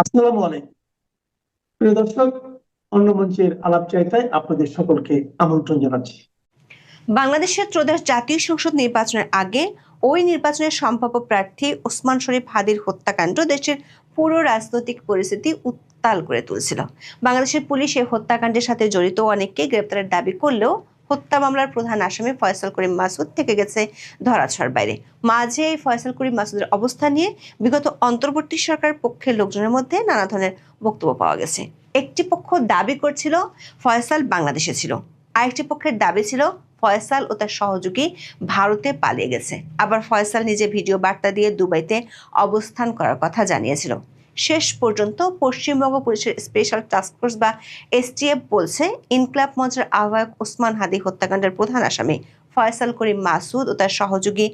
আসসালামু আলাইকুম প্রিয় দর্শক, অন্য মঞ্চের আলাপচারিতায় আপনাদের সকলকে আমন্ত্রণ জানাচ্ছি। বাংলাদেশের ত্রয়োদশ জাতীয় সংসদ নির্বাচনের আগে ওই নির্বাচনের সম্ভাব্য প্রার্থী ওসমান শরীফ হাদির হত্যাকাণ্ড দেশের পুরো রাজনৈতিক পরিস্থিতি উত্তাল করে তুলছিল। বাংলাদেশের পুলিশ এই হত্যাকাণ্ডের সাথে জড়িত অনেককে গ্রেপ্তারের দাবি করলেও হত্যা মামলার প্রধান আসামি ফয়সাল করিম মাসুদ থেকে গেছে ধরাছোঁয়ার বাইরে। মাঝে এই ফয়সাল করিম মাসুদের অবস্থান নিয়ে বিগত অন্তর্বর্তী সরকারের পক্ষের লোকজনের মধ্যে নানা ধরনের বক্তব্য পাওয়া গেছে। একটি পক্ষ দাবি করছিল ফয়সাল বাংলাদেশে ছিল, আরেকটি পক্ষের দাবি ছিল ফয়সাল ও তার সহযোগী ভারতে পালিয়ে গেছে। আবার ফয়সাল নিজে ভিডিও বার্তা দিয়ে দুবাইতে অবস্থান করার কথা জানিয়েছিল। শেষ পর্যন্ত পশ্চিমবঙ্গ পুলিশের স্পেশাল টাস্কফোর্স বা এসটিএফ বলছে, ইনকলাব মঞ্চের আহ্বায়ক ওসমান হাদি হত্যাকাণ্ডের প্রধান আসামি ফয়সাল করিম মাসুদ ও তার সহযোগী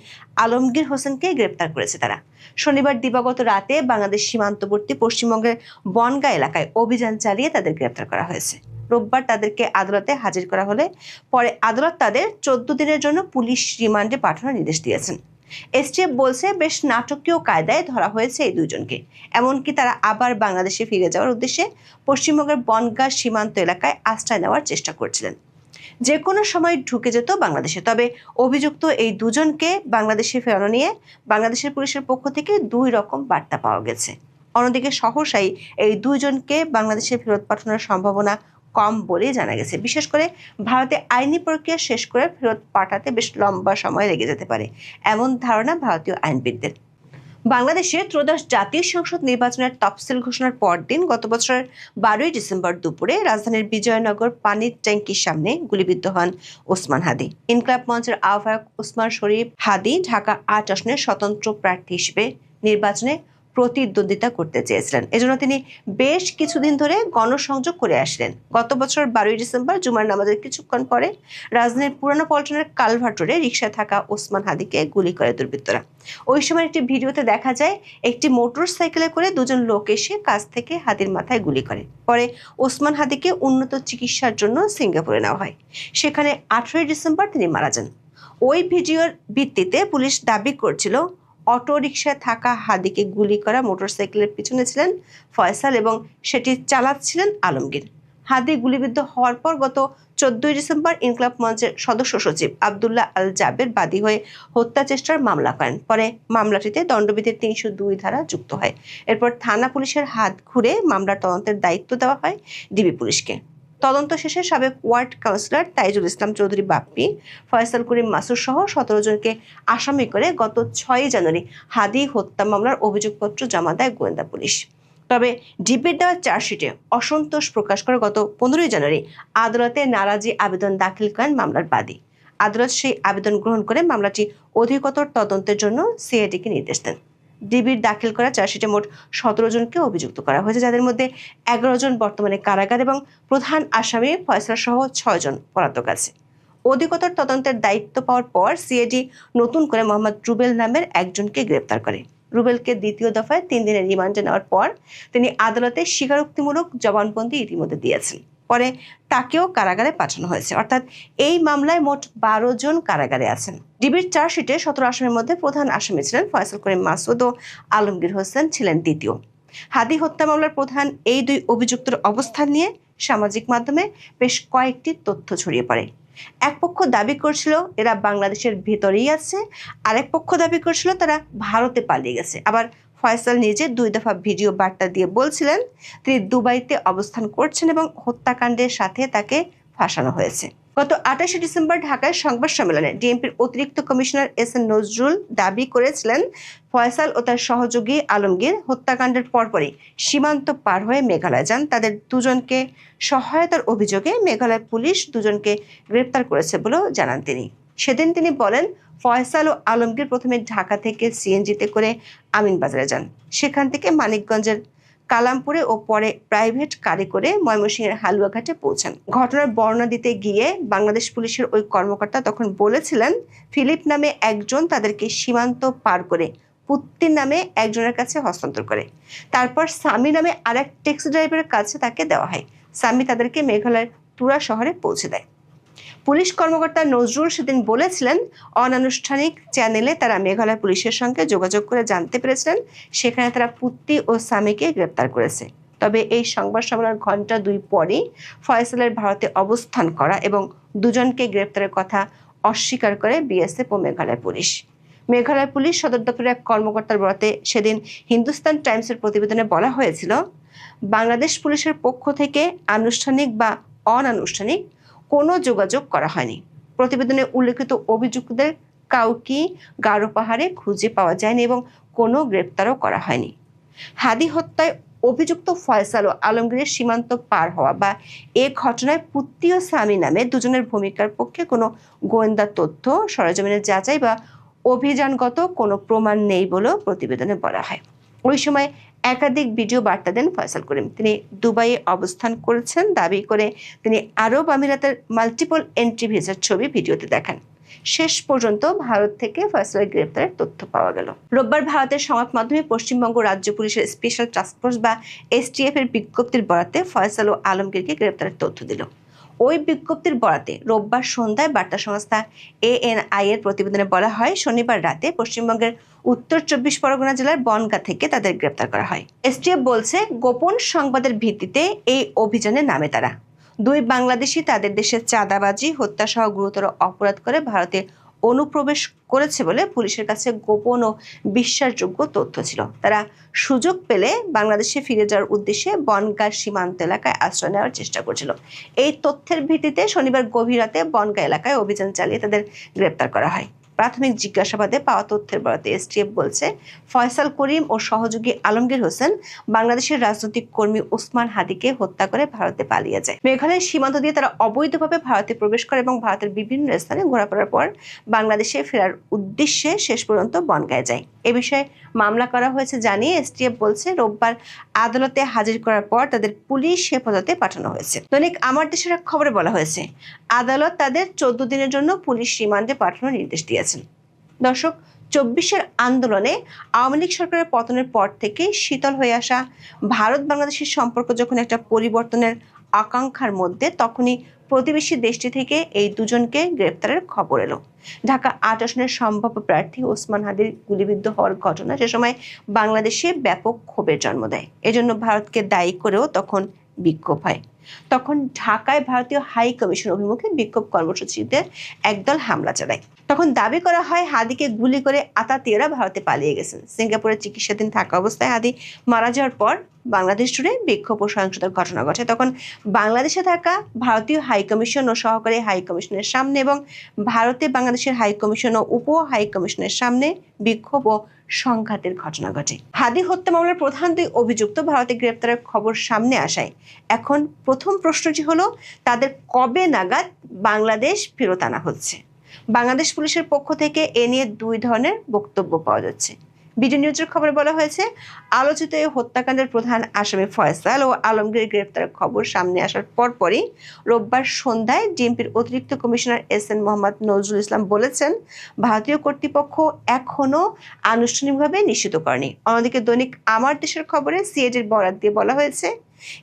আলমগীর হোসেনকে গ্রেপ্তার করেছে তারা। শনিবার দিবাগত রাতে বাংলাদেশ সীমান্তবর্তী পশ্চিমবঙ্গের বনগাঁ এলাকায় অভিযান চালিয়ে তাদের গ্রেপ্তার করা হয়েছে। রোববার তাদেরকে আদালতে হাজির করা হলে পরে আদালত তাদের 14 দিনের জন্য পুলিশ রিমান্ডে পাঠানোর নির্দেশ দিয়েছেন। এসটিএফ বলছে, বেশ নাটকীয় কায়দায় ধরা হয়েছে এই দুইজনকে। এমনকি তারা আবার বাংলাদেশে ফিরে যাওয়ার উদ্দেশ্যে পশ্চিমবঙ্গের বনগাঁ সীমান্ত এলাকায় আশ্রয় নেওয়ার চেষ্টা করছিলেন, যে কোনো সময় ঢুকে যেত বাংলাদেশে। তবে অভিযুক্ত এই দুজনকে বাংলাদেশে ফেরানো নিয়ে বাংলাদেশের পুলিশের পক্ষ থেকে দুই রকম বার্তা পাওয়া গেছে। অন্যদিকে সহসাই এই দুইজনকে বাংলাদেশে ফেরত পাঠানোর সম্ভাবনা কম বলেই জানা গেছে। বিশেষ করে ভারতে আইনি প্রক্রিয়া শেষ করে ফেরত পাঠাতে বেশ লম্বা সময় লেগে যেতে পারে, এমন ধারণা ভারতীয় আইনবিদদের। বাংলাদেশে ত্রয়োদশ জাতীয় সংসদ নির্বাচনের তফসিল ঘোষণার পরদিন গত বছরের 12ই ডিসেম্বর দুপুরে রাজধানীর বিজয়নগর পানির ট্যাঙ্কির সামনে গুলিবিদ্ধ হন ওসমান হাদি। ইনকলাব মঞ্চের আহ্বায়ক ওসমান শরীফ হাদি ঢাকা 8 আসনের স্বতন্ত্র প্রার্থী হিসেবে নির্বাচনে প্রতিদ্বন্দ্বিতা করতে চেয়েছিলেন। এজন্য তিনি বেশ কিছুদিন ধরে গণসংযোগ করে আসলেন। গত বছর 12ই ডিসেম্বর জুমার নামাজের কিছুক্ষণ পরে রাজধানীর পুরানো পল্টনের কালভার্ট রোডে রিকশায় থাকা ওসমান হাদিকে গুলি করে দুর্বৃত্তরা। ওই সময় একটি ভিডিওতে দেখা যায়, একটি মোটর সাইকেলে করে দুজন লোক এসে কাছ থেকে হাদির মাথায় গুলি করে। পরে ওসমান হাদিকে উন্নত চিকিৎসার জন্য সিঙ্গাপুরে নেওয়া হয়। সেখানে 18ই ডিসেম্বর তিনি মারা যান। ওই ভিডিওর ভিত্তিতে পুলিশ দাবি করছিল, অটো রিকশায় থাকা হাদিকে গুলি করা মোটরসাইকেলের পিছনে ছিলেন ফয়সাল এবং সেটি চালাচ্ছিলেন আলমগীর। হাদি গুলিবিদ্ধ হওয়ার পর গত 14ই ডিসেম্বর ইনকলাব মঞ্চের সদস্য সচিব আব্দুল্লাহ আল জাবের বাদী হয়ে হত্যা চেষ্টার মামলা করেন। পরে মামলাটিতে দণ্ডবিধির 302 ধারা যুক্ত হয়। এরপর থানা পুলিশের হাত ঘুরে মামলার তদন্তের দায়িত্ব দেওয়া হয় ডিবি পুলিশকে। তদন্ত শেষে সাবেক ওয়ার্ড কাউন্সিলর তাইজুল ইসলাম চৌধুরী বাপ্পি ফয়সাল করিম মাসুদ সহ 17 জনকে আসামি করে গত 6ই জানুয়ারি হাদি হত্যা মামলার অভিযোগপত্র জমা দেয় গোয়েন্দা পুলিশ। তবে ডিবির দেওয়া চার্জশিটে অসন্তোষ প্রকাশ করে গত 15ই জানুয়ারি আদালতে নারাজি আবেদন দাখিল করেন মামলার বাদী। আদালত সেই আবেদন গ্রহণ করে মামলাটি অধিকতর তদন্তের জন্য সিআইডিকে নির্দেশ দেন। ডিবির দাখিল করা চার্জশিটে মোট 17 জনকে অভিযুক্ত করা হয়েছে, যাদের মধ্যে 11 জন বর্তমানে কারাগার এবং প্রধান আসামি ফয়সাল সহ 6 জন পলাতক আছে। অধিকতর তদন্তের দায়িত্ব পাওয়ার পর সিআইডি নতুন করে মোহাম্মদ রুবেল নামের একজনকে গ্রেপ্তার করে। রুবেলকে দ্বিতীয় দফায় 3 দিনের রিমান্ডে নেওয়ার পর তিনি আদালতে স্বীকারোক্তিমূলক জবানবন্দি ইতিমধ্যে দিয়েছেন। পরে তাকেও কারাগারে পাঠানো হয়েছে। অর্থাৎ এই মামলায় মোট 12 জন কারাগারে আছেন। ডিবির চার্জশিটে 17 আসামির মধ্যে প্রধান আসামি ছিলেন ফয়সাল করিম মাসুদ ও আলমগীর হোসেন ছিলেন দ্বিতীয়। হাদি হত্যা মামলার প্রধান এই দুই অভিযুক্তের অবস্থান নিয়ে সামাজিক মাধ্যমে বেশ কয়েকটি তথ্য ছড়িয়ে পড়ে। এক পক্ষ দাবি করছিল এরা বাংলাদেশের ভেতরেই আছে, আরেক পক্ষ দাবি করছিল তারা ভারতে পালিয়ে গেছে। আবার ফয়সাল নিজে 2 দফা ভিডিও বার্তা দিয়ে বলছিলেন তিনি দুবাইতে অবস্থান করছেন এবং হত্যাকাণ্ডের সাথে তাকে ফাঁসানো হয়েছে। গত 28শে ডিসেম্বর ঢাকায় সংবাদ সম্মেলনে ডিএমপির অতিরিক্ত কমিশনার এস এন নজরুল দাবি করেছিলেন, ফয়সাল ও তার সহযোগী আলমগীর হত্যাকাণ্ডের পরপরই সীমান্ত পার হয়ে মেঘালয় যান। তাদের দুজনকে সহায়তার অভিযোগে মেঘালয় পুলিশ দুজনকে গ্রেপ্তার করেছে বলেও জানান তিনি। সেদিন তিনি বলেন, ফয়সাল ও আলমগীর প্রথমে ঢাকা থেকে সিএনজিতে করে আমিনবাজারে যান, সেখান থেকে মানিকগঞ্জের কালামপুরে ও পরে প্রাইভেট গাড়ি করে ময়মনসিংহের হালুয়াঘাটে পৌঁছান। ঘটনার বর্ণনা দিতে গিয়ে বাংলাদেশ পুলিশের ওই কর্মকর্তা তখন বলেছিলেন, ফিলিপ নামে একজন তাদেরকে সীমান্ত পার করে পুত্তির নামে একজনের কাছে হস্তান্তর করে। তারপর সামি নামে আরেক ট্যাক্সি ড্রাইভারের কাছে তাকে দেওয়া হয়। সামি তাদেরকে মেঘালয়ের তুরা শহরে পৌঁছে দেয়। পুলিশ কর্মকর্তা নজরুল সেদিন বলেছিলেন, অনানুষ্ঠানিক চ্যানেলে তারা মেঘালয় পুলিশের সঙ্গে যোগাযোগ করে জানতে পেরেছিলেন সেখানে তারা পুত্তি ও স্বামীকে গ্রেপ্তার করেছে। তবে এই সংবাদ সম্মেলনের ঘন্টা 2 পরই ফয়সালের ভারতে অবস্থান করা এবং দুজনকে গ্রেপ্তারের কথা অস্বীকার করে বিএসএফ ও মেঘালয় পুলিশ। মেঘালয় পুলিশ সদর দপ্তরের এক কর্মকর্তার বরাতে সেদিন হিন্দুস্তান টাইমসের প্রতিবেদনে বলা হয়েছিল, বাংলাদেশ পুলিশের পক্ষ থেকে আনুষ্ঠানিক বা অনানুষ্ঠানিক কোনো যোগাযোগ করা হয়নি। প্রতিবেদনে উল্লেখিত অভিযুক্তদের কাউকে গারো পাহাড়ে খুঁজে পাওয়া যায়নি এবং কোনো গ্রেপ্তারও করা হয়নি। হাদি হত্যায় অভিযুক্ত ফয়সাল ও আলমগীরের সীমান্ত পার হওয়া বা এ ঘটনায় পুত্তি ও স্বামী নামে দুজনের ভূমিকার পক্ষে কোনো গোয়েন্দা তথ্য, সরেজমিনের যাচাই বা অভিযানগত কোনো প্রমাণ নেই বলেও প্রতিবেদনে বলা হয়। ওই সময় একাধিক ভিডিও বার্তা দেন ফয়সাল করিম। তিনি দুবাইয়ে অবস্থান করেছেন দাবি করে তিনি আরব আমিরাতের মাল্টিপল এন্ট্রি ভিসার ছবি ভিডিওতে দেখান। শেষ পর্যন্ত ভারত থেকে ফয়সালের গ্রেপ্তারের তথ্য পাওয়া গেল। রোববার ভারতের সংবাদ মাধ্যমে পশ্চিমবঙ্গ রাজ্য পুলিশের স্পেশাল টাস্কফোর্স বা এসটিএফ এর বিজ্ঞপ্তির বরাতে ফয়সাল ও আলমগীরকে গ্রেপ্তারের তথ্য দিল। ওই বিজ্ঞপ্তির বরাতে রোববার সন্ধ্যায় বার্তা সংস্থা ANI এর প্রতিবেদনে বলা হয়, শনিবার রাতে পশ্চিমবঙ্গের উত্তর 24 পরগনা জেলার বনগাঁ থেকে তাদের গ্রেপ্তার করা হয়। এসটিএফ বলছে, গোপন সংবাদের ভিত্তিতে এই অভিযানে নামে তারা। 2 বাংলাদেশি তাদের দেশে চাঁদাবাজি, হত্যা সহ গুরুতর অপরাধ করে ভারতে অনুপ্রবেশ করেছে বলে পুলিশের কাছে গোপন ও বিশ্বাসযোগ্য তথ্য ছিল। তারা সুযোগ পেলে বাংলাদেশে ফিরে যাওয়ার উদ্দেশ্যে বনগাঁ সীমান্ত এলাকায় আশ্রয় নেওয়ার চেষ্টা করছিল। এই তথ্যের ভিত্তিতে শনিবার গভীর রাতে বনগাঁ এলাকায় অভিযান চালিয়ে তাদের গ্রেপ্তার করা হয়। প্রাথমিক জিজ্ঞাসাবাদে পাওয়া তথ্যের বরাতে এসটিএফ বলছে, ফয়সাল করিম ও সহযোগী আলমগীর হোসেন বাংলাদেশের রাজনৈতিক কর্মী ওসমান হাদিকে হত্যা করে ভারতে পালিয়ে যায়। মেঘালয়ের সীমান্ত দিয়ে তারা অবৈধভাবে ভারতে প্রবেশ করে এবং ভারতের বিভিন্ন স্থানে ঘোরাফেরার পর বাংলাদেশে ফেরার উদ্দেশ্যে শেষ পর্যন্ত বনগাঁয় যায়। এ বিষয়ে মামলা করা হয়েছে জানিয়ে এসটিএফ বলছে, রোববার আদালতে হাজির করার পর তাদের পুলিশ হেফাজতে পাঠানো হয়েছে। দৈনিক আমার দেশের এক খবরে বলা হয়েছে, আদালত তাদের 14 দিনের জন্য পুলিশ রিমান্ডে পাঠানোর নির্দেশ দিয়েছেন। দর্শক, 24-এর আন্দোলনে আওয়ামী লীগ সরকারের পতনের পর থেকে শীতল হয়ে আসা ভারত বাংলাদেশের সম্পর্ক যখন একটা পরিবর্তনের আকাঙ্ক্ষার মধ্যে, তখনই প্রতিবেশী দেশটি থেকে এই দুজনকে গ্রেপ্তারের খবর এলো। ঢাকা 8 আসনের সম্ভাব্য প্রার্থী ওসমান হাদির গুলিবিদ্ধ হওয়ার ঘটনা সে সময় বাংলাদেশে ব্যাপক ক্ষোভের জন্ম দেয়। এজন্য ভারতকে দায়ী করেও তখন বিক্ষোভ হয়। তখন ঢাকায় ভারতীয় হাই কমিশন অভিমুখে বিক্ষোভ কর্মসূচিতে একদল হামলা চালায়। তখন দাবি করা হয় হাদিকে গুলি করে আতাতিয়ারা ভারতে পালিয়ে গেছেন। সিঙ্গাপুরে চিকিৎসাধীন থাকা অবস্থায় হাদি মারা যাওয়ার পর বাংলাদেশ জুড়ে বিক্ষোভ ও সহিংসতার ঘটনা ঘটে। তখন বাংলাদেশে থাকা ভারতীয় হাই কমিশন ও সহকারী হাই কমিশনের সামনে এবং ভারতে বাংলাদেশের হাই কমিশন ও উপ হাই কমিশনের সামনে বিক্ষোভ ও সংঘাতের ঘটনা ঘটে। হাদি হত্যা মামলার প্রধান 2 অভিযুক্ত ভারতে গ্রেপ্তারের খবর সামনে আসায় এখন প্রথম প্রশ্নটি হলো, তাদের কবে নাগাদ বাংলাদেশ ফেরত আনা হচ্ছে? বাংলাদেশ পুলিশের পক্ষ থেকে এ নিয়ে 2 ধরনের বক্তব্য পাওয়া যাচ্ছে। বিডি নিউজের খবরে বলা হয়েছে, আলোচিত এই হত্যাকাণ্ডের প্রধান আসামি ফয়সাল ও আলমগীর গ্রেপ্তারের খবর সামনে আসার পরপরই রোববার সন্ধ্যায় ডিএমপির অতিরিক্ত কমিশনার SN মোহাম্মদ নজরুল ইসলাম বলেছেন, ভারতীয় কর্তৃপক্ষ এখনো আনুষ্ঠানিকভাবে নিশ্চিত করেনি। অন্যদিকে দৈনিক আমার দেশের খবরে সিআইডির বরাত দিয়ে বলা হয়েছে,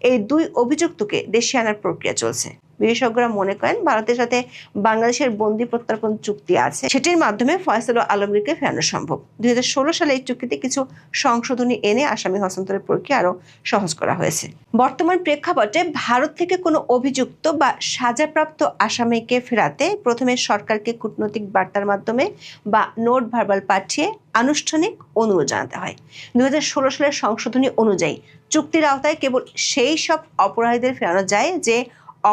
এই 2 অভিযুক্তকে দেশে আনার প্রক্রিয়া চলছে। বিশেষজ্ঞরা মনে করেন, ভারতের সাথে বাংলাদেশের বন্দী প্রত্যর্পণ চুক্তি আছে, সেটির মাধ্যমে ফয়সাল ও আলমগীরকে ফেরানো সম্ভব। 2016 সালে এই চুক্তিতে কিছু সংশোধনী এনে আসামি হস্তান্তরের প্রক্রিয়া আরো সহজ করা হয়েছে। বর্তমান প্রেক্ষাপটে ভারত থেকে কোনো অভিযুক্ত বা সাজাপ্রাপ্ত আসামিকে ফেরাতে প্রথমে সরকারকে কূটনৈতিক বার্তার মাধ্যমে বা নোট ভার্বাল পাঠিয়ে আনুষ্ঠানিক অনুরোধ জানাতে হয়। 2016 সালের সংশোধনী অনুযায়ী চুক্তির আওতায় কেবল সেই সব অপরাধীদের ফেরানো যায় যে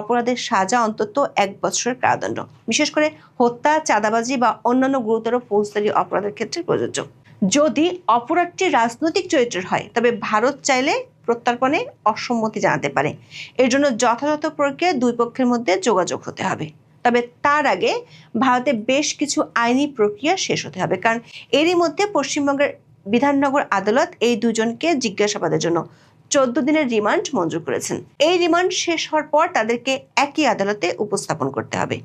অপরাধের সাজা অন্তত 1 বছরের কারাদণ্ড, বিশেষ করে হত্যা, চাঁদাবাজি বা অন্যান্য গুরুতর ফৌজদারি অপরাধের ক্ষেত্রে প্রযোজ্য। যদি অপরাধটি রাজনৈতিক চরিত্রের হয় তবে ভারত চাইলে প্রত্যর্পণে অসম্মতি জানাতে পারে। এর জন্য যথাযথ প্রক্রিয়ায় 2 পক্ষের মধ্যে যোগাযোগ হতে হবে। তবে তার আগে ভারতে বেশ কিছু আইনি প্রক্রিয়া শেষ হতে হবে, কারণ এরই মধ্যে পশ্চিমবঙ্গের বিধাননগর আদালত এই 2 জনকে জিজ্ঞাসাবাদের জন্য 14 দিনের রিমান্ড মঞ্জুর করেছেন। এই রিমান্ড শেষ হওয়ার পর তাদেরকে একই আদালতে উপস্থাপন করতে হবে।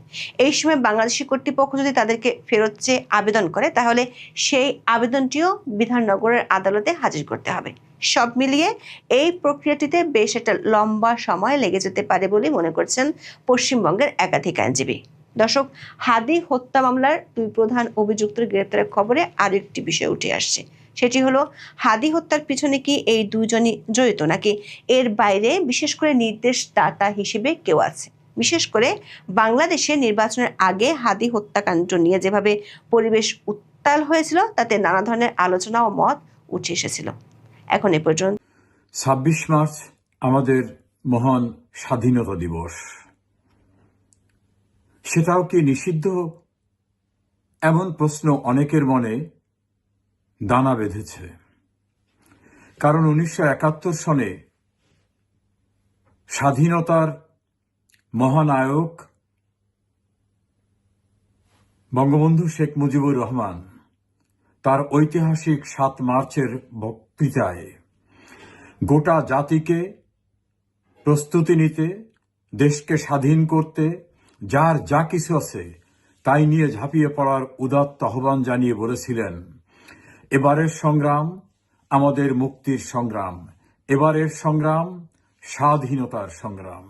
এই সময় বাংলাদেশি কর্তৃপক্ষ যদি তাদেরকে ফেরত চেয়ে আবেদন করে, তাহলে সেই আবেদনটিও বিধাননগরের আদালতে হাজির করতে হবে। সব মিলিয়ে এই প্রক্রিয়াটিতে বেশ একটা লম্বা সময় লেগে যেতে পারে বলে মনে করছেন পশ্চিমবঙ্গের একাধিক আইনজীবী। দর্শক, হাদি হত্যা মামলার 2 প্রধান অভিযুক্তের গ্রেপ্তারের খবরে আরেকটি বিষয় উঠে আসছে। সেটি হলো, হাদি হত্যার পিছনে কি এই দুজনই জড়িত, নাকি এর বাইরে বিশেষ করে নির্দেশদাতা হিসেবে কেউ আছে? বিশেষ করে বাংলাদেশে নির্বাচনের আগে হাদি হত্যাকাণ্ড নিয়ে যেভাবে পরিবেশ উত্তাল হয়েছিল, তাতে নানা ধরনের আলোচনা ও মত উঠে এসেছিল। এখন এ পর্যন্ত 26 মার্চ আমাদের মহান স্বাধীনতা দিবস। সেটাও কি নিষিদ্ধ? এমন প্রশ্ন অনেকের মনে দানা বেঁধেছে। কারণ 1971 সনে স্বাধীনতার মহানায়ক বঙ্গবন্ধু শেখ মুজিবুর রহমান তার ঐতিহাসিক 7 মার্চের বক্তৃতায় গোটা জাতিকে প্রস্তুতি নিতে, দেশকে স্বাধীন করতে যার যা কিছু আছে তাই নিয়ে ঝাঁপিয়ে পড়ার উদাত্ত আহ্বান জানিয়ে বলেছিলেন, এবারের সংগ্রাম আমাদের মুক্তির সংগ্রাম, এবারের সংগ্রাম স্বাধীনতার সংগ্রাম।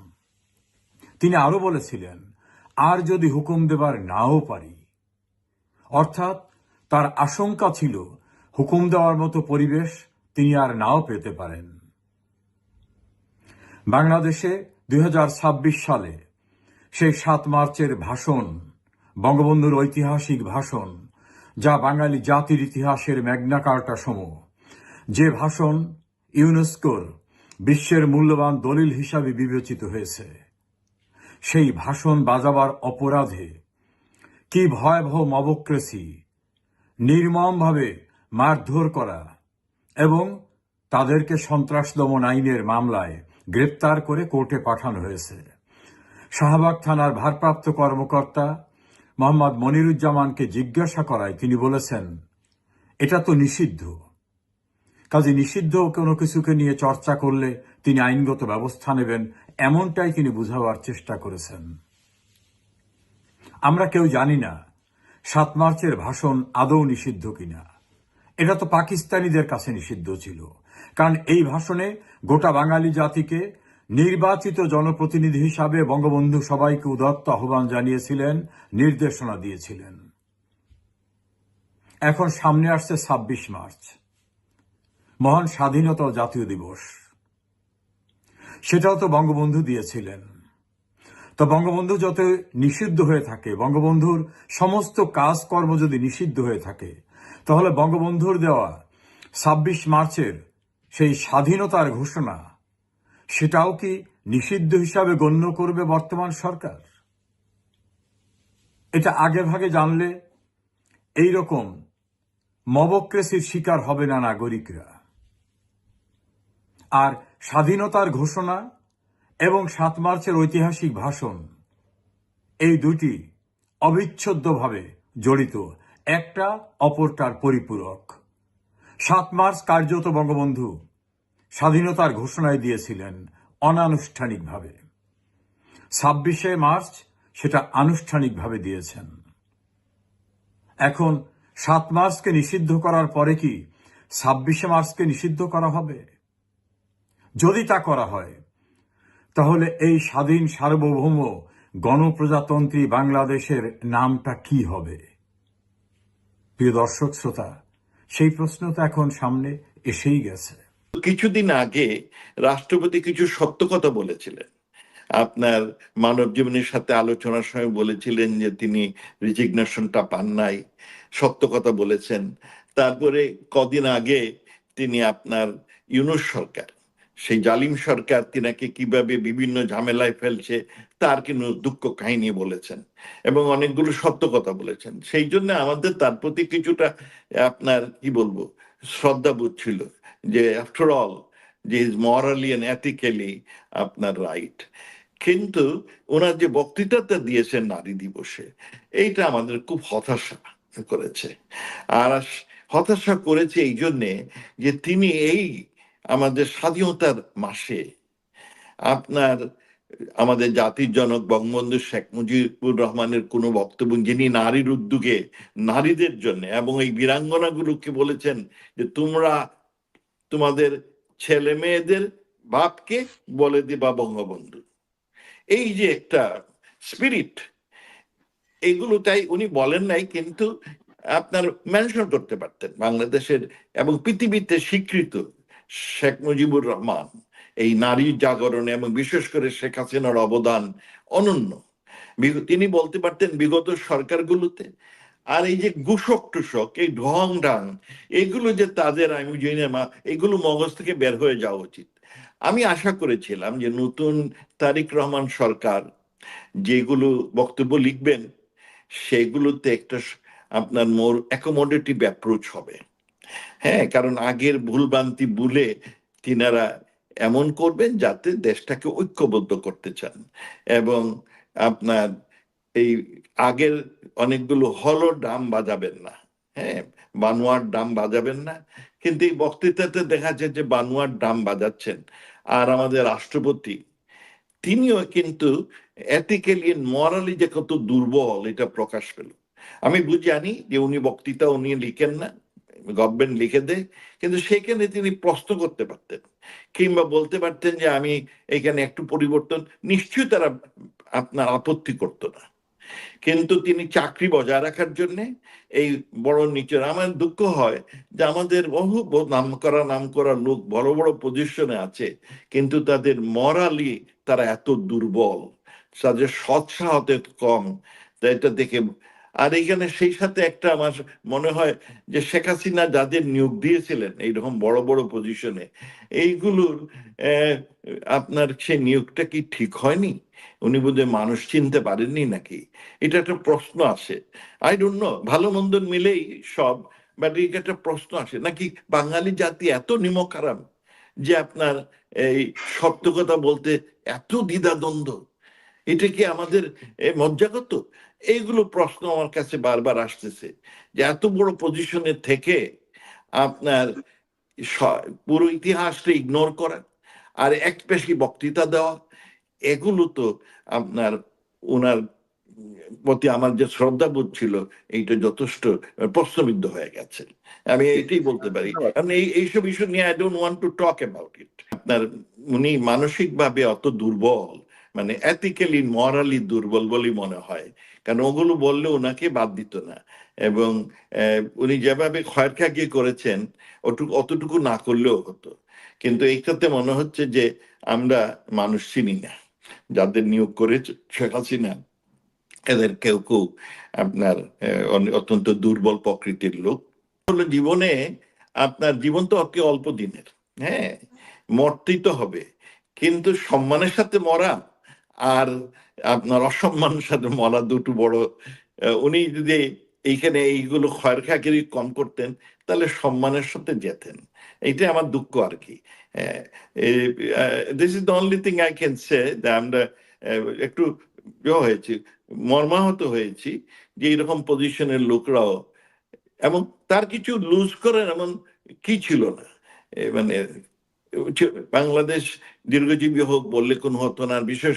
তিনি আরো বলেছিলেন, আর যদি হুকুম দেবার নাও পারি, অর্থাৎ তার আশঙ্কা ছিল হুকুম দেওয়ার মতো পরিবেশ তিনি আর নাও পেতে পারেন। বাংলাদেশে 2026 সালে সেই 7 মার্চের ভাষণ, বঙ্গবন্ধুর ঐতিহাসিক ভাষণ, যা বাঙালি জাতির ইতিহাসের ম্যাগনা কার্টা সম, যে ভাষণ ইউনেস্কোর বিশ্বের মূল্যবান দলিল হিসাবে বিবেচিত হয়েছে, সেই ভাষণ বাজাবার অপরাধে কি ভয়াবহ মবক্রেসি, নির্মমভাবে মারধর করা এবং তাদেরকে সন্ত্রাস দমন আইনের মামলায় গ্রেপ্তার করে কোর্টে পাঠানো হয়েছে। শাহবাগ থানার ভারপ্রাপ্ত কর্মকর্তা মোহাম্মদ মনিরুজ্জামানকে জিজ্ঞাসা করায় তিনি বলেছেন, এটা তো নিষিদ্ধ, কাজে নিষিদ্ধ কোনো কিছুকে নিয়ে চর্চা করলে তিনি আইনগত ব্যবস্থা নেবেন, এমনটাই তিনি বুঝাবার চেষ্টা করেছেন। আমরা কেউ জানি না 7 মার্চের ভাষণ আদৌ নিষিদ্ধ কিনা। এটা তো পাকিস্তানিদের কাছে নিষিদ্ধ ছিল, কারণ এই ভাষণে গোটা বাঙালি জাতিকে নির্বাচিত জনপ্রতিনিধি হিসাবে বঙ্গবন্ধু সবাইকে উদাত্ত আহ্বান জানিয়েছিলেন, নির্দেশনা দিয়েছিলেন। এখন সামনে আসছে 26 মার্চ, মহান স্বাধীনতা ও জাতীয় দিবস। সেটাও তো বঙ্গবন্ধু দিয়েছিলেন। তো বঙ্গবন্ধু যত নিষিদ্ধ হয়ে থাকে, বঙ্গবন্ধুর সমস্ত কাজকর্ম যদি নিষিদ্ধ হয়ে থাকে, তাহলে বঙ্গবন্ধুর দেওয়া 26 মার্চের সেই স্বাধীনতার ঘোষণা, সেটাও কি নিষিদ্ধ হিসাবে গণ্য করবে বর্তমান সরকার? এটা আগে ভাগে জানলে এইরকম মবক্রেসির শিকার হবে না নাগরিকরা। আর স্বাধীনতার ঘোষণা এবং 7 মার্চের ঐতিহাসিক ভাষণ, এই দুটি অবিচ্ছেদ্যভাবে জড়িত, একটা অপরটার পরিপূরক। 7 মার্চ কার্যত বঙ্গবন্ধু স্বাধীনতার ঘোষণায় দিয়েছিলেন অনানুষ্ঠানিকভাবে, 26শে মার্চ সেটা আনুষ্ঠানিকভাবে দিয়েছেন। এখন 7 মার্চকে নিষিদ্ধ করার পরে কি 26শে মার্চকে নিষিদ্ধ করা হবে? যদি তা করা হয়, তাহলে এই স্বাধীন সার্বভৌম গণপ্রজাতন্ত্রী বাংলাদেশের নামটা কি হবে? প্রিয় দর্শক শ্রোতা, সেই প্রশ্ন তো এখন সামনে এসেই গেছে। কিছুদিন আগে রাষ্ট্রপতি কিছু সত্য কথা বলেছিলেন। আপনার মানব জীবনের সাথে আলোচনার সময় বলেছিলেন যে তিনি রিজিগনেশনটা পান নাই, সত্য কথা বলেছেন। তারপরে কদিন আগে তিনি আপনার ইউনূস সরকার, সেই জালিম সরকার তিনাকে কিভাবে বিভিন্ন ঝামেলায় ফেলছে তার কিন্তু দুঃখ কাহিনী বলেছেন এবং অনেকগুলো সত্য কথা বলেছেন। সেই জন্য আমাদের তার প্রতি কিছুটা আপনার কি বলবো শ্রদ্ধাবোধ ছিল, যে আফটার অল যে ইজ মরালি এন্ড এথিক্যালি আপনার রাইট। কিন্তু ওনার যে বক্তৃতাটা দিয়েছেন নারী দিবসে, এইটা আমাদের খুব হতাশা করেছে। আর হতাশা করেছে এই জন্যে যে তিনি এই আমাদের স্বাধীনতার মাসে আপনার আমাদের জাতির জনক বঙ্গবন্ধু শেখ মুজিবুর রহমানের কোনো বক্তব্য, যিনি নারীর উদ্যোগে নারীদের জন্য এবং এই বীরাঙ্গনাগুলোকে বলেছেন যে তোমরা তোমাদের ছেলে মেয়েদের বাপকে বলে দিবা বঙ্গবন্ধু। এই যে একটা স্পিরিট, এইগুলো তাই উনি বলেন নাই, কিন্তু আপনার মেনশন করতে পারতেন বাংলাদেশের এবং পৃথিবীতে স্বীকৃত শেখ মুজিবুর রহমান এই নারী জাগরণে এবং বিশেষ করে শেখ হাসিনার অবদান অনন্য। তিনি বলতে পারতেন বিগত সরকারগুলোতে আর এই যে গুসক টুসক এই ঢং ঢাং এগুলো যে তাদের, আমি জানি না, এগুলো মগজ থেকে বের হয়ে যাওয়া উচিত। আমি আশা করেছিলাম যে নতুন তারেক রহমান সরকার যেগুলো বক্তব্য লিখবেন সেগুলোতে একটা আপনার মোর অ্যাকোমোডেটিভ অ্যাপ্রোচ হবে। হ্যাঁ, কারণ আগের ভুলভ্রান্তি ভুলে তিনারা এমন করবেন যাতে দেশটাকে ঐক্যবদ্ধ করতে চান, এবং আপনার এই আগের অনেকগুলো হলো ড্রাম বাজাবেন না, হ্যাঁ, বানোয়ার ড্রাম বাজাবেন না। কিন্তু এই বক্তৃতাতে দেখা যায় যে বানোয়ার ড্রাম বাজাচ্ছেন। আর আমাদের রাষ্ট্রপতি তিনিও কিন্তু এথিক্যালি মরালি যে কত দুর্বল এটা প্রকাশ পেল। আমি জানি যে উনি বক্তৃতা উনি লিখেন না, গভর্নমেন্ট লিখে দেয়, কিন্তু সেখানে তিনি প্রশ্ন করতে পারতেন কিংবা বলতে পারতেন যে আমি এখানে একটু পরিবর্তন, নিশ্চয়ই তারা আপনার আপত্তি করতো না। কিন্তু তিনি চাকরি বজায় রাখার জন্য এই বড় নিচের, আমার দুঃখ হয় যে আমাদের বহু নাম করা লোক বড় বড় পজিশনে আছে, কিন্তু তাদের মরালি তারা এত দুর্বল, তাদের সৎসাহত কম, এটা দেখে। আর এইখানে সেই সাথে একটা আমার মনে হয় যে শেখ হাসিনা যাদের নিয়োগ দিয়েছিলেন এইরকম বড় বড় পজিশনে, এইগুলোর আপনার সে নিয়োগটা কি ঠিক হয়নি? উনি বোধহয় মানুষ চিনতে পারেননি নাকি, এটা একটা প্রশ্ন আসে। আই ডোন্ট নো, ভালো মন্দ মিলেই সব, বাট এই একটা প্রশ্ন আসে নাকি বাঙালি জাতি এত নিমখারাম যে আপনার এই সত্য কথা বলতে এত দ্বিধাদ্বন্দ্ব, এটা কি আমাদের মজ্জাগত? এইগুলো প্রশ্ন আমার কাছে বারবার আসতেছে, যে এত বড় পজিশনে থেকে আপনার পুরো ইতিহাসটা ইগনোর করা আর এক পেশি বক্তৃতা দেওয়া, এগুলো তো আপনার ওনার প্রতি আমার যে শ্রদ্ধাবোধ ছিল এইটা যথেষ্ট প্রশ্নবিদ্ধ হয়ে গেছে। আমি এটাই বলতে পারি। আমি এইসব ইস্যু নিয়ে I don't want to talk about it. আপনার উনি মানসিকভাবে অত দুর্বল, মানে এথিক্যালি মরালি দুর্বল বলেই মনে হয়, কারণ ওগুলো বললে ওনাকে বাদ দিত না। এবং উনি যেভাবে খয়েরখাগিয়ে করেছেন অতটুকু না করলেও হতো। কিন্তু এইটাতে মনে হচ্ছে যে আমরা মানুষ চিনি না, যাদের নিয়োগ করে শেখ হাসিনা এদের কেউ কেউ আপনার অত্যন্ত দুর্বল প্রকৃতির লোক। হলো জীবনে আপনার জীবন তো অতি অল্প দিনের, হ্যাঁ, মরতেই তো হবে, কিন্তু সম্মানের সাথে মরা আর আপনার অসম্মানের সাথে মরা দুটো বড়। উনি যদি এইখানে এইগুলো খয়েরখাগিরি কম করতেন তাহলে সম্মানের সাথে যেতেন। এইটাই আমার দুঃখ আর কি। This is the only thing I can say. আমরা একটু হয়েছি, মর্মাহত হয়েছি যে এইরকম পজিশনের লোকরাও, এবং তার কিছু লুজ করেন এমন কি ছিল না। মানে বাংলাদেশ দীর্ঘজীবী হোক বললে কোন হতো না। বিশেষ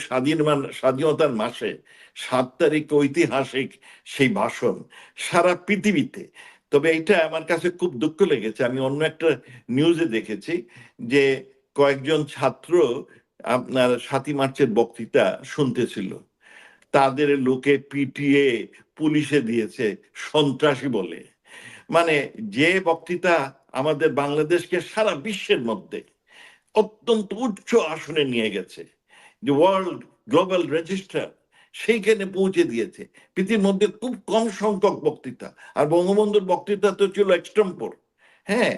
স্বাধীনতার মাসে 7 তারিখ ঐতিহাসিক সেই ভাষণ সারা পৃথিবীতে। তবে এটা আমার কাছে খুব দুঃখ লেগেছে, আমি অন্য একটা নিউজে দেখেছি যে কয়েকজন ছাত্র আপনার 7ই মার্চের বক্তৃতা শুনতেছিল, তাদের লোকে পিটিয়ে পুলিশে দিয়েছে সন্ত্রাসী বলে। মানে যে বক্তৃতা আমাদের বাংলাদেশকে সারা বিশ্বের মধ্যে অত্যন্ত উচ্চ আসনে নিয়ে গেছে, যে ওয়ার্ল্ড গ্লোবাল রেজিস্টার সেইখানে পৌঁছে দিয়েছে, পৃথিবীর মধ্যে খুব কম সংখ্যক বক্তৃতা। আর বঙ্গবন্ধুর বক্তৃতা তো ছিল এক্সটেম্পোর, হ্যাঁ,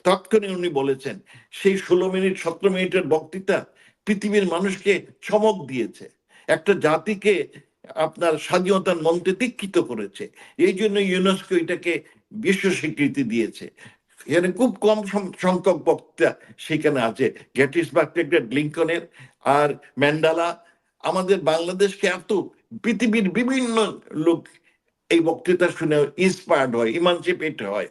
তৎক্ষণিক উনি বলেছেন। সেই 16 মিনিট 17 মিনিটের বক্তৃতা পৃথিবীর মানুষকে চমক দিয়েছে, একটা জাতিকে আপনার স্বাধীনতার মন্ত্রে দীক্ষিত করেছে। এই জন্য ইউনেস্কো এটাকে বিশ্ব স্বীকৃতি দিয়েছে। এখানে খুব কম সংখ্যক বক্তা সেখানে আছে, গেটিসবার্গ থেকে লিঙ্কনের আর ম্যান্ডেলা। আমাদের বাংলাদেশকে এত পৃথিবীর বিভিন্ন লোক এই বক্তৃতা শুনে ইন্সপায়ার্ড হয়, ইমানসিপেট হয়।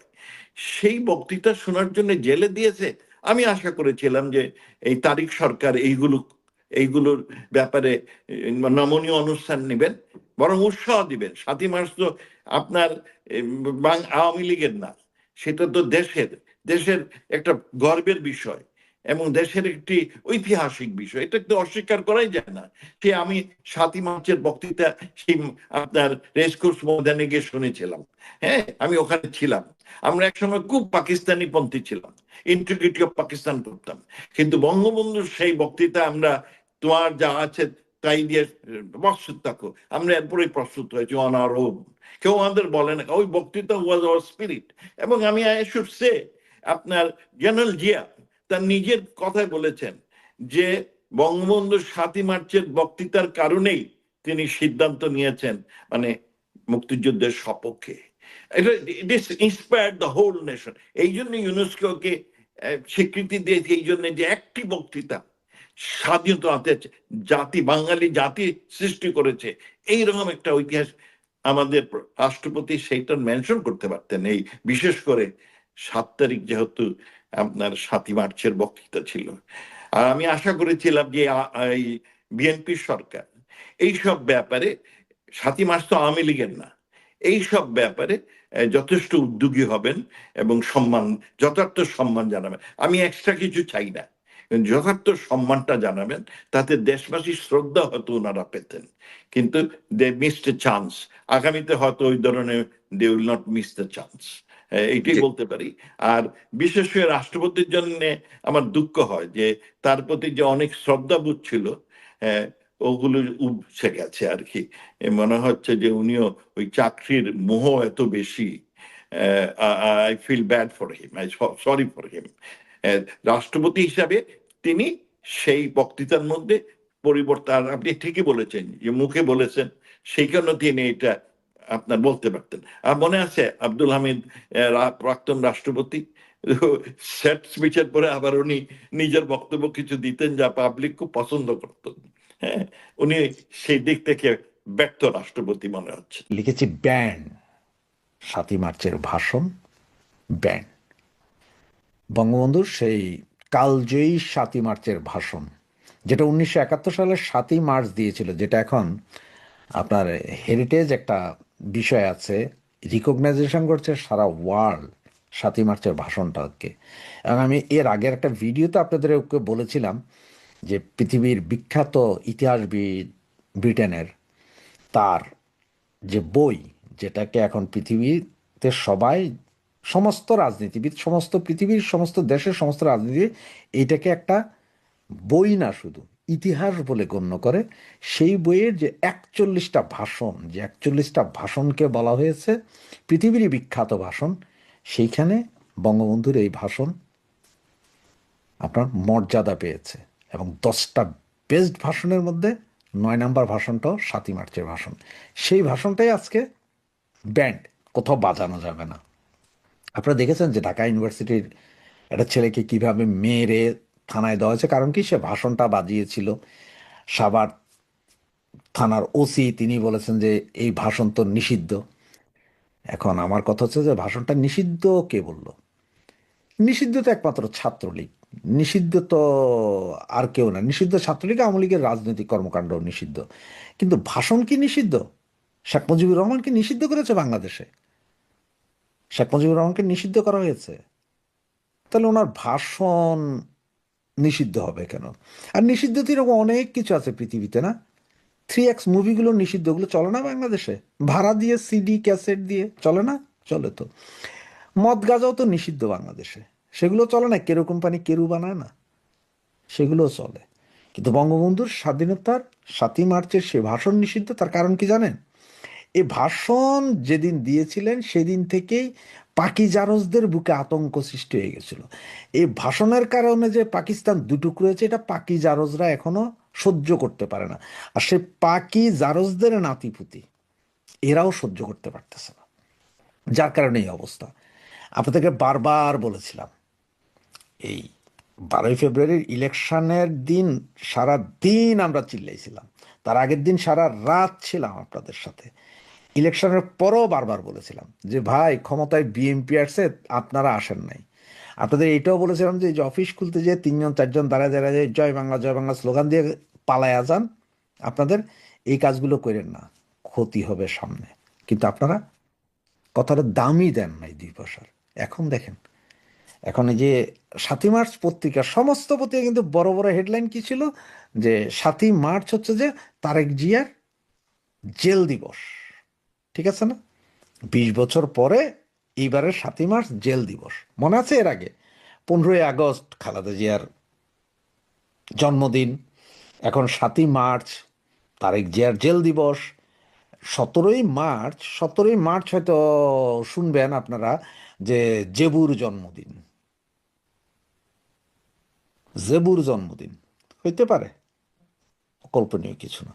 সেই বক্তৃতা শোনার জন্য জেলে দিয়েছে। আমি আশা করেছিলাম যে এই তারিক সরকার এইগুলোর ব্যাপারে নমনীয় অনুষ্ঠান নেবেন, বরং উৎসাহ দিবেন। 7ই মার্চ তো আপনার আওয়ামী লীগের না, সেটা তো দেশের একটা গর্বের বিষয়। এবং দেশের একটি ঐতিহাসিক বিষয়, এটা তো অস্বীকার করাই যায় না। সে আমি 7ই মার্চের বক্তৃতা সেই আপনার রেসকোর্স ময়দানে গিয়ে শুনেছিলাম। হ্যাঁ, আমি ওখানে ছিলাম। আমরা একসময় খুব পাকিস্তানি পন্থী ছিলাম, ইন্টিগ্রিটি অফ পাকিস্তান করতাম, কিন্তু বঙ্গবন্ধুর সেই বক্তৃতা আমরা তোমার যা আছে তাই দিয়ে প্রস্তুত থাকো, আমরা এরপরেই প্রস্তুত হয়েছি অন আওয়ার ওন। কেউ আমাদের বলে না, ওই বক্তৃতা ওয়াজ আওয়ার স্পিরিট। এবং আমি আই শুড সে, আপনার জেনারেল জিয়া তার নিজের কথায় বলেছেন যে বঙ্গবন্ধুর 7ই মার্চের বক্তৃতার কারণেই তিনি সিদ্ধান্ত নিয়েছেন মানে মুক্তিযুদ্ধের সপক্ষে। এটা ইট ইস ইন্সপায়ার্ড দ্য হোল নেশন। এই জন্য ইউনেস্কোকে স্বীকৃতি দিয়েছে, এই জন্য যে একটি বক্তৃতা স্বাধীনতাতে জাতি, বাঙালি জাতি সৃষ্টি করেছে, এইরকম একটা ঐতিহাস আমাদের রাষ্ট্রপতি সেইটা মেনশন করতে পারতেন। এই বিশেষ করে 7 তারিখ যেহেতু আপনার 7ই মার্চের বক্তৃতা ছিল। আর আমি আশা করেছিলাম যে এই বিএনপি সরকার এইসব ব্যাপারে, 7ই মার্চ তো আওয়ামী লীগের না, এইসব ব্যাপারে যথেষ্ট উদ্যোগী হবেন এবং যথার্থ সম্মান জানাবেন। আমি এক্সট্রা কিছু চাই না, যথার্থ সম্মানটা জানাবেন, তাতে দেশবাসীর শ্রদ্ধা হয়তো ওনারা পেতেন। কিন্তু দে মিসড এ চান্স। আগামীতে হয়তো ওই ধরনের they will not miss the chance, এইটাই বলতে পারি। আর বিশেষ করে রাষ্ট্রপতির জন্য আমার দুঃখ হয় যে তার প্রতি যে অনেক শ্রদ্ধাবোধ ছিল, ওগুলো উপসে গেছে আর কি। মনে হচ্ছে যে উনিও ওই চাকরির মোহ এত বেশি। I feel bad for him, I sorry for him. রাষ্ট্রপতি হিসাবে তিনি সেই বক্তৃতার মধ্যে পরিবর্তন, আপনি ঠিকই বলেছেন যে মুখে বলেছেন, সেই কারণে তিনি এটা আপনার বলতে পারতেন। আর মনে আছে আব্দুল হামিদ প্রাক্তন রাষ্ট্রপতি সেট স্পিচের পরে আবার উনি নিজের বক্তব্য কিছু দিতেন যা পাবলিক খুব পছন্দ করতেন। হ্যাঁ, উনি সেই দিক থেকে ব্যর্থ রাষ্ট্রপতি মনে হচ্ছে। লিখেছি ব্যান, 7ই মার্চের ভাষণ ব্যান। বঙ্গবন্ধুর সেই কালজয়ী 7ই মার্চের ভাষণ, যেটা 1971 সালের 7ই মার্চ দিয়েছিল, যেটা এখন আপনার হেরিটেজ একটা বিষয় আছে, রিকগনাইজেশন করছে সারা ওয়ার্ল্ড 7ই মার্চের ভাষণটাকে। এবং আমি এর আগের একটা ভিডিওতে আপনাদের বলেছিলাম যে পৃথিবীর বিখ্যাত ইতিহাসবিদ ব্রিটেনের, তার যে বই, যেটাকে এখন পৃথিবীতে সবাই, সমস্ত রাজনীতিবিদ, সমস্ত পৃথিবীর সমস্ত দেশের সমস্ত রাজনীতিবিদ এইটাকে একটা বই না শুধু ইতিহাস বলে গণ্য করে, সেই বইয়ের যে 41টা ভাষণ, যে 41টা ভাষণকে বলা হয়েছে পৃথিবীরই বিখ্যাত ভাষণ, সেইখানে বঙ্গবন্ধুর এই ভাষণ আপনার মর্যাদা পেয়েছে। এবং 10টা বেস্ট ভাষণের মধ্যে 9 নম্বর ভাষণটাও 7ই মার্চের ভাষণ। সেই ভাষণটাই আজকে ব্যান্ড, কোথাও বাজানো যাবে না। আপনারা দেখেছেন যে ঢাকা ইউনিভার্সিটির একটা ছেলেকে কিভাবে মেরে থানায় দেওয়া হয়েছে, কারণ কি সে ভাষণটা বাজিয়েছিল। সাভার থানার ওসি তিনি বলেছেন যে এই ভাষণ তো নিষিদ্ধ। এখন আমার কথা হচ্ছে যে ভাষণটা নিষিদ্ধ কে বলল? নিষিদ্ধ তো একমাত্র ছাত্রলীগ, নিষিদ্ধ তো আর কেউ না। নিষিদ্ধ ছাত্রলীগ, আওয়ামী লীগের রাজনৈতিক কর্মকাণ্ড নিষিদ্ধ, কিন্তু ভাষণ কি নিষিদ্ধ? শেখ মুজিবুর রহমানকে নিষিদ্ধ করেছে বাংলাদেশে, শেখ মুজিবুর রহমানকে নিষিদ্ধ করা হয়েছে, তাহলে ওনার ভাষণ নিষিদ্ধ হবে কেন? আর নিষিদ্ধ তো এরকম অনেক কিছু আছে পৃথিবীতে, না? 3X মুভিগুলো নিষিদ্ধ, ওগুলো চলে না বাংলাদেশে? ভাড়া দিয়ে সিডি ক্যাসেট দিয়ে চলে না? চলে তো। মদ গাঁজাও তো নিষিদ্ধ বাংলাদেশে, সেগুলো চলে না? কেরু কোম্পানি কেরু বানায় না, সেগুলোও চলে। কিন্তু বঙ্গবন্ধুর স্বাধীনতার 7ই মার্চের সে ভাষণ নিষিদ্ধ। তার কারণ কি জানেন? এই ভাষণ যেদিন দিয়েছিলেন সেদিন থেকেই পাকিজারজদের বুকে আতঙ্ক সৃষ্টি হয়ে গেছিল। এই ভাষণের কারণে যে পাকিস্তান দুটুকরো হয়েছে, এটা পাকিজারজরা এখনো সহ্য করতে পারে না। আর সে পাকিজারজদের নাতিপুতি এরাও সহ্য করতে পারতেছে না, যার কারণে এই অবস্থা। আপনাদেরকে বারবার বলেছিলাম, এই 12ই ফেব্রুয়ারির ইলেকশনের দিন সারা দিন আমরা চিল্লাইছিলাম, তার আগের দিন সারা রাত ছিলাম আপনাদের সাথে। ইলেকশনের পরও বারবার বলেছিলাম যে ভাই, ক্ষমতায় বিএনপি আসছে, আপনারা আসেন নাই। আপনাদের এইটাও বলেছিলাম যে অফিস খুলতে যেয়ে 3-4জন দাঁড়ায় দাঁড়ায় জয় বাংলা জয় বাংলা স্লোগান দিয়ে পালায়া যান, আপনাদের এই কাজগুলো করেন না, ক্ষতি হবে সামনে। কিন্তু আপনারা কথাটা দামই দেন নাই 2 পয়সার। এখন দেখেন এখন এই যে 7ই মার্চ পত্রিকা, সমস্ত পত্রিকা কিন্তু বড় বড় হেডলাইন কি ছিল, যে 7ই মার্চ হচ্ছে যে তারেক জিয়ার জেল দিবস। ঠিক আছে না? 20 বছর পরে এইবারের 7ই মার্চ জেল দিবস। মনে আছে এর আগে 15ই আগস্ট খালেদা জিয়ার জন্মদিন, এখন 7ই মার্চ তারেক জিয়ার জেল দিবস। 17ই মার্চ হয়তো শুনবেন আপনারা যে জেবুর জন্মদিন। জেবুর জন্মদিন হইতে পারে, কল্পনীয় কিছু না।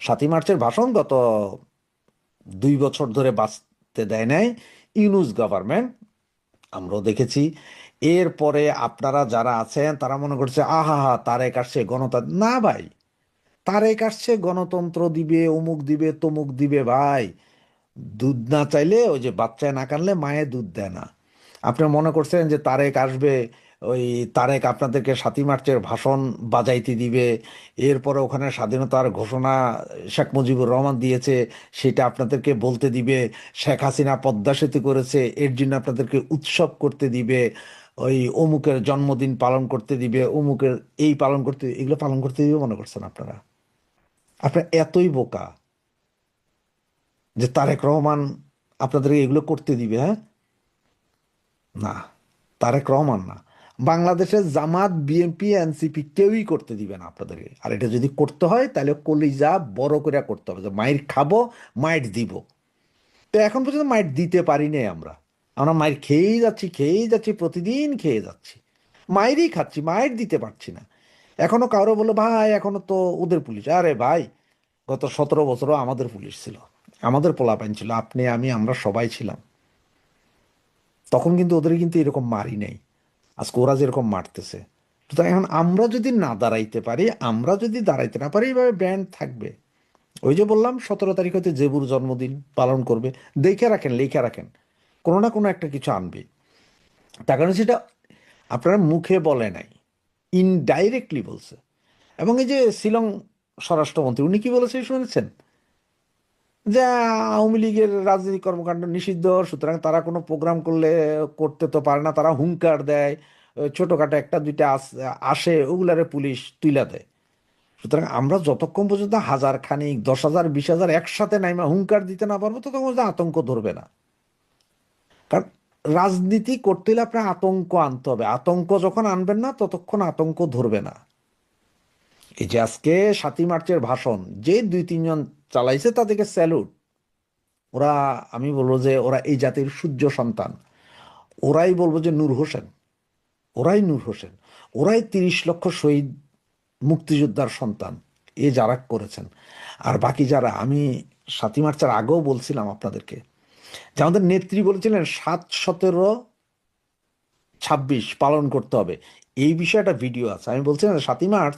7ই মার্চের ভাষণ গত 2 বছর ধরে বাঁচতে দেয় নাই ইউনূস গভর্নমেন্ট, আমরাও দেখেছি। এরপরে আপনারা যারা আছেন তারা মনে করছে আহা হা তারেক আসছে গণতন্ত্র। না ভাই, তারেক আসছে গণতন্ত্র দিবে, অমুক দিবে, তমুক দিবে। ভাই, দুধ না চাইলে, ওই যে বাচ্চায় না কানলে মায়ে দুধ দেয় না। আপনি মনে করছেন যে তারেক আসবে, ওই তারেক আপনাদেরকে 7ই মার্চের ভাষণ বাজাইতে দিবে, এরপরে ওখানে স্বাধীনতার ঘোষণা শেখ মুজিবুর রহমান দিয়েছে সেটা আপনাদেরকে বলতে দিবে, শেখ হাসিনা পদ্মা সেতু করেছে এর জন্য আপনাদেরকে উৎসব করতে দিবে, ওই অমুকের জন্মদিন পালন করতে দিবে, অমুকের এই পালন করতে, এগুলো পালন করতে দিবে মনে করছেন আপনারা? আপনারা এতই বোকা যে তারেক রহমান আপনাদেরকে এগুলো করতে দিবে? হ্যাঁ, না, তারেক রহমান না, বাংলাদেশের জামাত, বিএনপি, এনসিপি কেউই করতে দিবে না আপনাদেরকে। আর এটা যদি করতে হয় তাহলে কলিজা বড় করে করতে হবে, যে মাইর খাবো, মাইর দিব। তো এখন পর্যন্ত মাইর দিতে পারি নাই আমরা। আমরা মাইর খেয়েই যাচ্ছি, প্রতিদিন খেয়ে যাচ্ছি, মাইরই খাচ্ছি, মাইর দিতে পারছি না। এখনো কারো বললো ভাই এখনো তো ওদের পুলিশ। আরে ভাই, গত 17 বছরও আমাদের পুলিশ ছিল, আমাদের পোলাপাইন ছিল, আপনি আমি আমরা সবাই ছিলাম। তখন কিন্তু ওদের কিন্তু এরকম মারি নেই, আজকে ওরা যেরকম মারতেছে। সুতরাং এখন আমরা যদি না দাঁড়াইতে পারি, আমরা যদি দাঁড়াইতে না পারি, এইভাবে ব্যান্ড থাকবে। ওই যে বললাম 17 তারিখ হতে জেবুর জন্মদিন পালন করবে, দেখে রাখেন, লিখে রাখেন, কোনো না কোনো একটা কিছু আনবে। তার কারণ সেটা আপনার মুখে বলে নাই, ইনডাইরেক্টলি বলছে। এবং এই যে শিলং স্বরাষ্ট্রমন্ত্রী, উনি কি বলেছে শুনেছেন? যে আওয়ামী লীগের রাজনৈতিক কর্মকাণ্ড নিষিদ্ধ, সুতরাং তারা কোনো প্রোগ্রাম করলে করতে তো পারে না, তারা হুঙ্কার দেয়, ছোটখাটো একটা দুইটা আসে, ওগুলারে পুলিশ তুইলা দেয়। সুতরাং আমরা যতক্ষণ পর্যন্ত 1000 খানিক, 10,000, 20,000 একসাথে নাইমা হুঙ্কার দিতে না পারবো, ততক্ষণ পর্যন্ত আতঙ্ক ধরবে না। কারণ রাজনীতি করতে হলে আপনার আতঙ্ক আনতে হবে, আতঙ্ক যখন আনবেন না ততক্ষণ আতঙ্ক ধরবে না। এই যে আজকে 7ই মার্চের ভাষণ যে 2-3 জন চালাইছে তাদেরকে স্যালুট। ওরা, আমি বলবো যে ওরা এই জাতির সূর্য সন্তান। ওরাই বলবো যে নূর হোসেন, ওরাই নূর হোসেন, ওরাই 30 লক্ষ শহীদ মুক্তিযোদ্ধার সন্তান, এ যারা করেছেন। আর বাকি যারা, আমি 7ই মার্চের আগেও বলছিলাম আপনাদেরকে যে আমাদের নেত্রী বলেছিলেন 7, 17, 26 পালন করতে হবে। এই বিষয়ে একটা ভিডিও আছে, আমি বলছিলাম 7ই মার্চ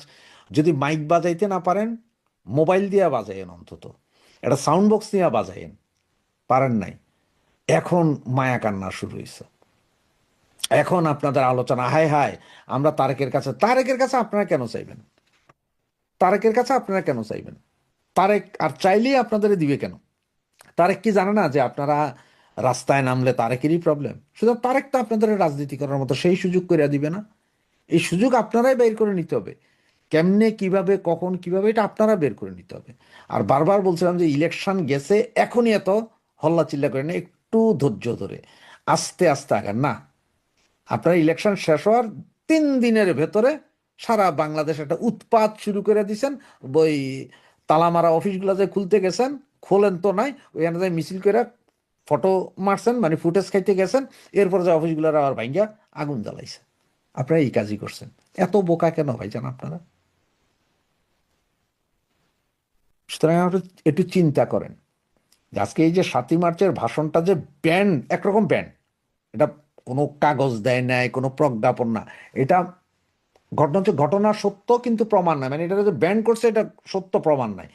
যদি মাইক বাজাইতে না পারেন, মোবাইল দিয়ে বাজাইন, অন্তত একটা সাউন্ড বক্স নিয়ে বাজাইন, পারেন নাই। এখন মায়া কান্না শুরু হয়েছে, এখন আপনাদের আলোচনা, হায় হায় আমরা তারেকের কাছে। তারেকের কাছে আপনারা কেন চাইবেন? তারেকের কাছে আপনারা কেন চাইবেন? তারেক আর চাইলেই আপনাদের দিবে কেন? তারেক কি জানে না যে আপনারা রাস্তায় নামলে তারেকেরই প্রবলেম? সুতরাং তারেক তো আপনাদের রাজনীতি করার মতো সেই সুযোগ করে দিবে না। এই সুযোগ আপনারাই বের করে নিতে হবে। কেমনে, কিভাবে, কখন, কিভাবে, এটা আপনারা বের করে নিতে হবে। আর বারবার বলছিলাম যে ইলেকশন গেছে, এখনই এত হল্লা চিল্লা করে না, একটু ধৈর্য ধরে আস্তে আস্তে আগান না। আপনার ইলেকশন শেষ হওয়ার 3 দিনের ভেতরে সারা বাংলাদেশ একটা উৎপাত শুরু করে দিয়েছেন। ওই তালামারা অফিসগুলো যে খুলতে গেছেন, খোলেন তো নাই, ওইখানে যাই মিছিল করে ফটো মারছেন, মানে ফুটেজ খাইতে গেছেন, এরপর যে অফিসগুলো আবার ভাঙ্গা আগুন জ্বালাইছে। আপনারা এই কাজই করছেন। এত বোকা কেন ভাইজান আপনারা? সুতরাং আপনি একটু চিন্তা করেন যে আজকে এই যে 7ই মার্চের ভাষণটা যে ব্যান, একরকম ব্যান, এটা কোনো কাগজ দেয় নাই, কোনো প্রজ্ঞাপন না, এটা ঘটনা হচ্ছে ঘটনা সত্য কিন্তু প্রমাণ নাই, মানে এটা যে ব্যান করছে এটা সত্য প্রমাণ নাই।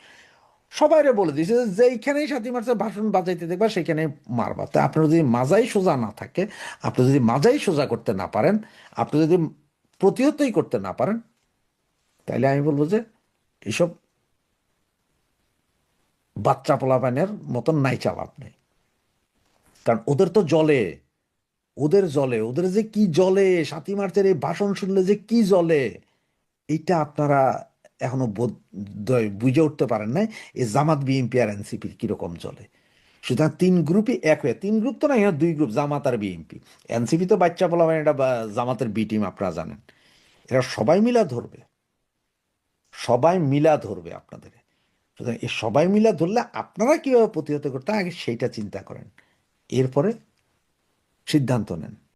সবাইরে বলে দিয়েছে যে যেইখানেই 7ই মার্চের ভাষণ বাজাইতে দেখবা সেখানে মারবা। তা আপনার যদি মাজাই সোজা না থাকে, আপনি যদি মাজাই সোজা করতে না পারেন, আপনি যদি প্রতিহতই করতে না পারেন, তাইলে আমি বলবো যে এইসব বাচ্চা পোলাপানের মতন নাই চাল আপনি। কারণ ওদের তো জলে, ওদের জলে, ওদের যে কি জলে, 7ই মার্চের এই ভাষণ শুনলে যে কি জলে, এইটা আপনারা এখনো বুঝে উঠতে পারেন নাই এই জামাত বিএনপি আর এনসিপির কিরকম চলে। সুতরাং 3 গ্রুপই এক হয়ে, 3 গ্রুপ তো না, এখানে 2 গ্রুপ, জামাত আর বিএনপি। এনসিপি তো বাচ্চা বলা মানে এটা জামাতের বি টিম, আপনারা জানেন। এরা সবাই মিলা ধরবে, সবাই মিলা ধরবে আপনাদের। সুতরাং এই সবাই মিলা ধরলে আপনারা কিভাবে প্রতিহত করতে হয়, আগে সেইটা চিন্তা করেন, এরপরে সিদ্ধান্ত নেন।